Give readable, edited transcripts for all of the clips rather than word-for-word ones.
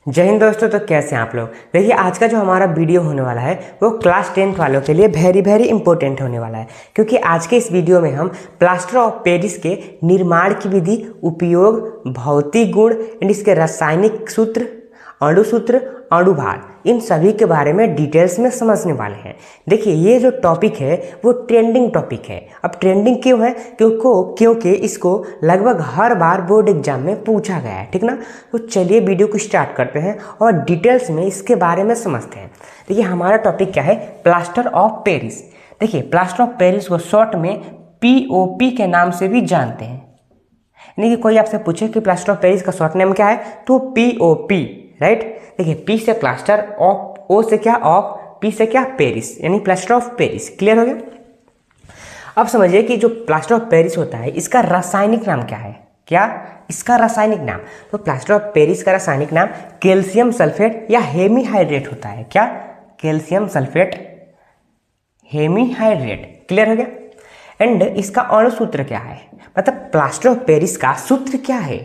जय हिंद दोस्तों। तो कैसे हैं आप लोग। देखिए आज का जो हमारा वीडियो होने वाला है वो क्लास 10th वालों के लिए वेरी इंपॉर्टेंट होने वाला है, क्योंकि आज के इस वीडियो में हम प्लास्टर ऑफ पेरिस के निर्माण की विधि, उपयोग, भौतिक गुण एंड इसके रासायनिक सूत्र, अणुसूत्र, अणुभार, इन सभी के बारे में डिटेल्स में समझने वाले हैं। देखिए ये जो टॉपिक है वो ट्रेंडिंग टॉपिक है। अब ट्रेंडिंग क्यों है? क्योंकि इसको लगभग हर बार बोर्ड एग्जाम में पूछा गया है, ठीक ना। तो चलिए वीडियो को स्टार्ट करते हैं और डिटेल्स में इसके बारे में समझते हैं। देखिए हमारा टॉपिक क्या है? Plaster of Paris. देखिए प्लास्टर ऑफ पेरिस को शॉर्ट में POP के नाम से भी जानते हैं। यानी कि कोई आपसे पूछे कि प्लास्टर ऑफ पेरिस का शॉर्ट नेम क्या है, तो POP, राइट। देखिए P से प्लास्टर, ऑफ, O से क्या ऑफ, P से क्या पेरिस, यानी प्लास्टर ऑफ पेरिस। क्लियर हो गया। अब समझिए कि जो प्लास्टर ऑफ पेरिस होता है इसका रासायनिक नाम क्या है। क्या इसका रासायनिक नाम? तो प्लास्टर ऑफ पेरिस का रासायनिक नाम कैल्शियम सल्फेट या हेमीहाइड्रेट होता है। क्या? Calcium sulphate, hemihydrate. क्लियर हो गया। एंड इसका अणुसूत्र क्या है, मतलब प्लास्टर ऑफ पेरिस का सूत्र क्या है?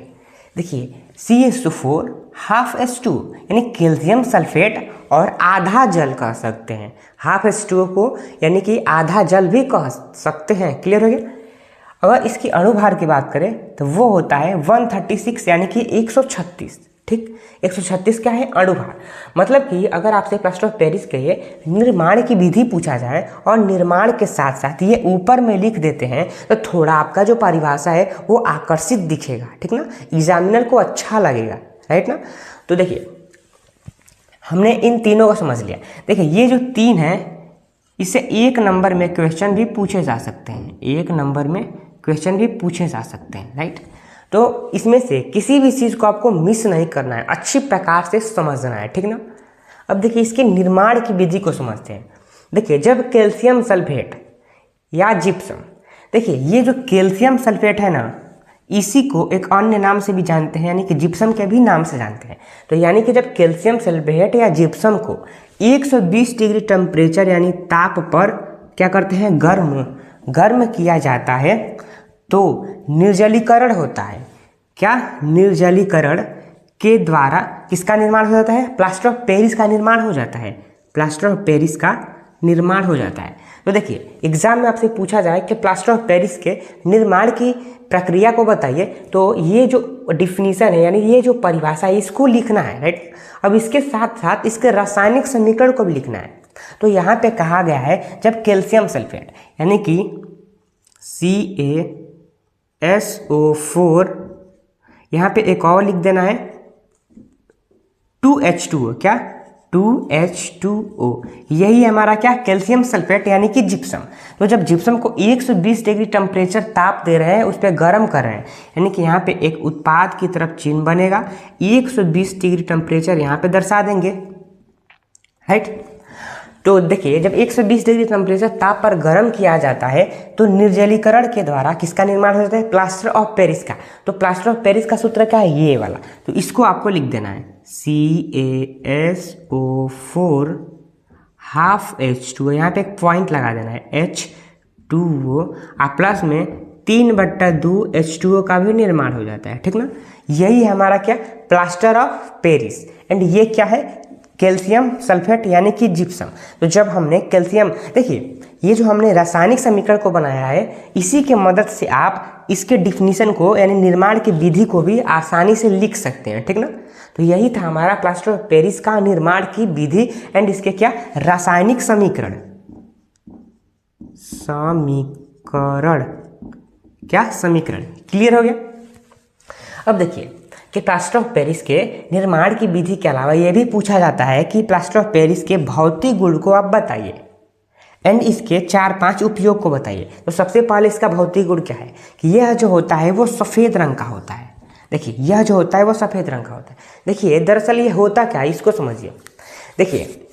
देखिए CH4 हाफ H2 यानी कैल्शियम सल्फेट और आधा जल कह सकते हैं। हाफ H2 को यानी कि आधा जल भी कह सकते हैं। क्लियर हो गया। अगर इसकी अणुभार की बात करें तो वो होता है 136 यानी कि 136। ठीक, 136 क्या है? अणुभार। मतलब कि अगर आपसे प्लास्टर ऑफ पेरिस के निर्माण की विधि पूछा जाए और निर्माण के साथ साथ ये ऊपर में लिख देते हैं तो थोड़ा आपका जो परिभाषा है वो आकर्षित दिखेगा, ठीक ना, एग्जामिनर को अच्छा लगेगा, राइट ना। तो देखिए हमने इन तीनों को समझ लिया। देखिए ये जो तीन है इससे एक नंबर में क्वेश्चन भी पूछे जा सकते हैं, एक नंबर में क्वेश्चन भी पूछे जा सकते हैं, राइट। तो इसमें से किसी भी चीज़ को आपको मिस नहीं करना है, अच्छी प्रकार से समझना है, ठीक ना। अब देखिए इसके निर्माण की विधि को समझते हैं। देखिए जब कैल्शियम सल्फेट या जिप्सम, देखिए ये जो कैल्शियम सल्फेट है ना इसी को एक अन्य नाम से भी जानते हैं, यानी कि जिप्सम के भी नाम से जानते हैं। तो यानी कि जब कैल्शियम सल्फेट या जिप्सम को 120 डिग्री टेम्परेचर यानी ताप पर क्या करते हैं, गर्म किया जाता है तो निर्जलीकरण होता है। क्या? निर्जलीकरण के द्वारा किसका निर्माण हो जाता है? प्लास्टर ऑफ पेरिस का निर्माण हो जाता है। प्लास्टर ऑफ पेरिस का निर्माण हो जाता है। तो देखिए एग्जाम में आपसे पूछा जाए कि प्लास्टर ऑफ पेरिस के निर्माण की प्रक्रिया को बताइए, तो ये जो डिफिनीशन है यानी ये जो परिभाषा है इसको लिखना है, राइट। अब इसके साथ साथ इसके रासायनिक समीकरण को भी लिखना है। तो यहाँ पे कहा गया है जब कैल्शियम सल्फेट यानी कि CaSO4, यहाँ पे एक और लिख देना है 2H2O। क्या? 2H2O, यही हमारा क्या? कैल्शियम सल्फेट यानी कि जिप्सम। तो जब जिप्सम को 120 डिग्री टेम्परेचर ताप दे रहे हैं, उस पर गर्म कर रहे हैं, यानी कि यहाँ पे एक उत्पाद की तरफ चिन्ह बनेगा, 120 डिग्री टेम्परेचर यहाँ पे दर्शा देंगे, राइट। तो देखिए जब 120 डिग्री टेम्परेचर ताप पर गर्म किया जाता है तो निर्जलीकरण के द्वारा किसका निर्माण हो जाता है? प्लास्टर ऑफ पेरिस का। तो प्लास्टर ऑफ पेरिस का सूत्र क्या है? ये वाला। तो इसको आपको लिख देना है CaSO4 हाफ H2O, यहाँ पे एक पॉइंट लगा देना है H2O, और प्लस में 3/2 H2O का भी निर्माण हो जाता है, ठीक ना। यही हमारा क्या? Plaster of Paris. एंड ये क्या है? कैल्शियम सल्फेट यानी कि जिप्सम। तो जब हमने कैल्शियम, देखिए ये जो हमने रासायनिक समीकरण को बनाया है इसी के मदद से आप इसके डिफिनीशन को यानी निर्माण की विधि को भी आसानी से लिख सकते हैं, ठीक ना। तो यही था हमारा प्लास्टर ऑफ पेरिस का निर्माण की विधि एंड इसके क्या? रासायनिक समीकरण। क्या? समीकरण। क्लियर हो गया। अब देखिए कि प्लास्टर ऑफ पेरिस के निर्माण की विधि के अलावा यह भी पूछा जाता है कि प्लास्टर ऑफ पेरिस के भौतिक गुण को आप बताइए एंड इसके 4-5 उपयोग को बताइए। तो सबसे पहले इसका भौतिक गुण क्या है कि यह जो होता है वो सफ़ेद रंग का होता है। देखिए यह जो होता है वो सफ़ेद रंग का होता है। देखिए दरअसल ये होता क्या है इसको समझिए। देखिए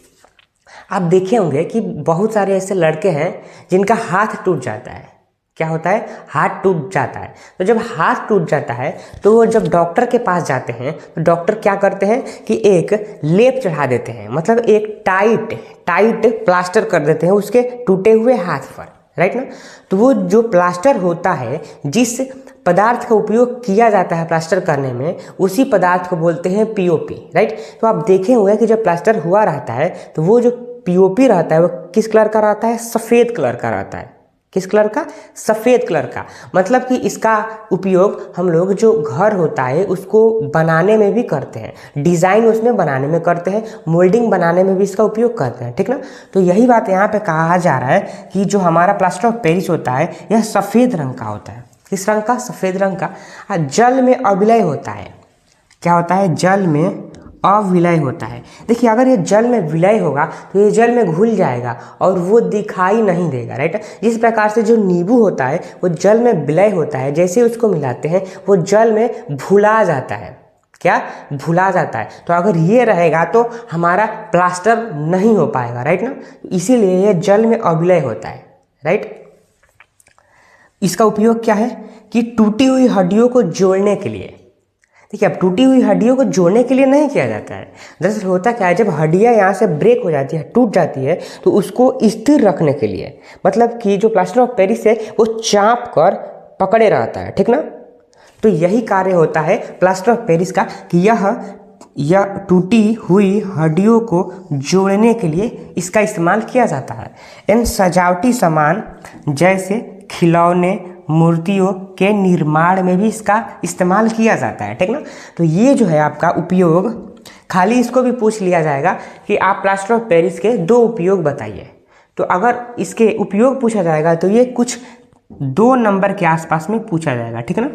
आप देखे होंगे कि बहुत सारे ऐसे लड़के हैं जिनका हाथ टूट जाता है। क्या होता है? हाथ टूट जाता है। तो जब हाथ टूट जाता है तो वो जब डॉक्टर के पास जाते हैं तो डॉक्टर क्या करते हैं कि एक लेप चढ़ा देते हैं, मतलब एक टाइट प्लास्टर कर देते हैं उसके टूटे हुए हाथ पर, राइट ना। तो वो जो प्लास्टर होता है, जिस पदार्थ का उपयोग किया जाता है प्लास्टर करने में, उसी पदार्थ को बोलते हैं पीओपी, राइट। तो आप देखे हुए हैं कि जब प्लास्टर हुआ रहता है तो वो जो पीओपी रहता है वो किस कलर का रहता है? सफ़ेद कलर का रहता है। किस कलर का? सफ़ेद कलर का। मतलब कि इसका उपयोग हम लोग जो घर होता है उसको बनाने में भी करते हैं, डिज़ाइन उसमें बनाने में करते हैं, मोल्डिंग बनाने में भी इसका उपयोग करते हैं, ठीक ना। तो यही बात यहाँ पे कहा जा रहा है कि जो हमारा प्लास्टर ऑफ पेरिस होता है यह सफ़ेद रंग का होता है। किस रंग का? सफ़ेद रंग का। जल में अविलय होता है। क्या होता है? जल में अविलय होता है। देखिए अगर ये जल में विलय होगा तो ये जल में घुल जाएगा और वो दिखाई नहीं देगा, राइट। जिस प्रकार से जो नींबू होता है वो जल में विलय होता है, जैसे उसको मिलाते हैं वो जल में घुला जाता है। क्या? भुला जाता है। तो अगर ये रहेगा तो हमारा प्लास्टर नहीं हो पाएगा, राइट ना। इसीलिए ये जल में अविलय होता है, राइट। इसका उपयोग क्या है कि टूटी हुई हड्डियों को जोड़ने के लिए। देखिए अब टूटी हुई हड्डियों को जोड़ने के लिए नहीं किया जाता है। दरअसल होता क्या है, जब हड्डियाँ यहाँ से ब्रेक हो जाती है, टूट जाती है, तो उसको स्थिर रखने के लिए, मतलब कि जो प्लास्टर ऑफ पेरिस है वो चाप कर पकड़े रहता है, ठीक ना। तो यही कार्य होता है प्लास्टर ऑफ पेरिस का कि यह टूटी हुई हड्डियों को जोड़ने के लिए इसका इस्तेमाल किया जाता है। इन सजावटी सामान जैसे खिलौने, मूर्तियों के निर्माण में भी इसका इस्तेमाल किया जाता है, ठीक ना। तो ये जो है आपका उपयोग, खाली इसको भी पूछ लिया जाएगा कि आप प्लास्टर ऑफ पेरिस के 2 उपयोग बताइए। तो अगर इसके उपयोग पूछा जाएगा तो ये कुछ 2 नंबर के आसपास में पूछा जाएगा, ठीक है ना।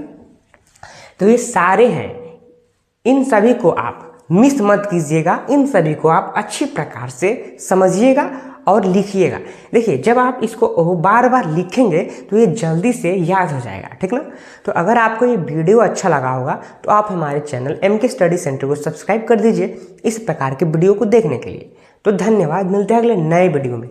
तो ये सारे हैं, इन सभी को आप मिस मत कीजिएगा, इन सभी को आप अच्छी प्रकार से समझिएगा और लिखिएगा। देखिए जब आप इसको बार बार लिखेंगे तो ये जल्दी से याद हो जाएगा, ठीक ना। तो अगर आपको ये वीडियो अच्छा लगा होगा तो आप हमारे चैनल MK स्टडी सेंटर को सब्सक्राइब कर दीजिए इस प्रकार के वीडियो को देखने के लिए। तो धन्यवाद, मिलते हैं अगले नए वीडियो में।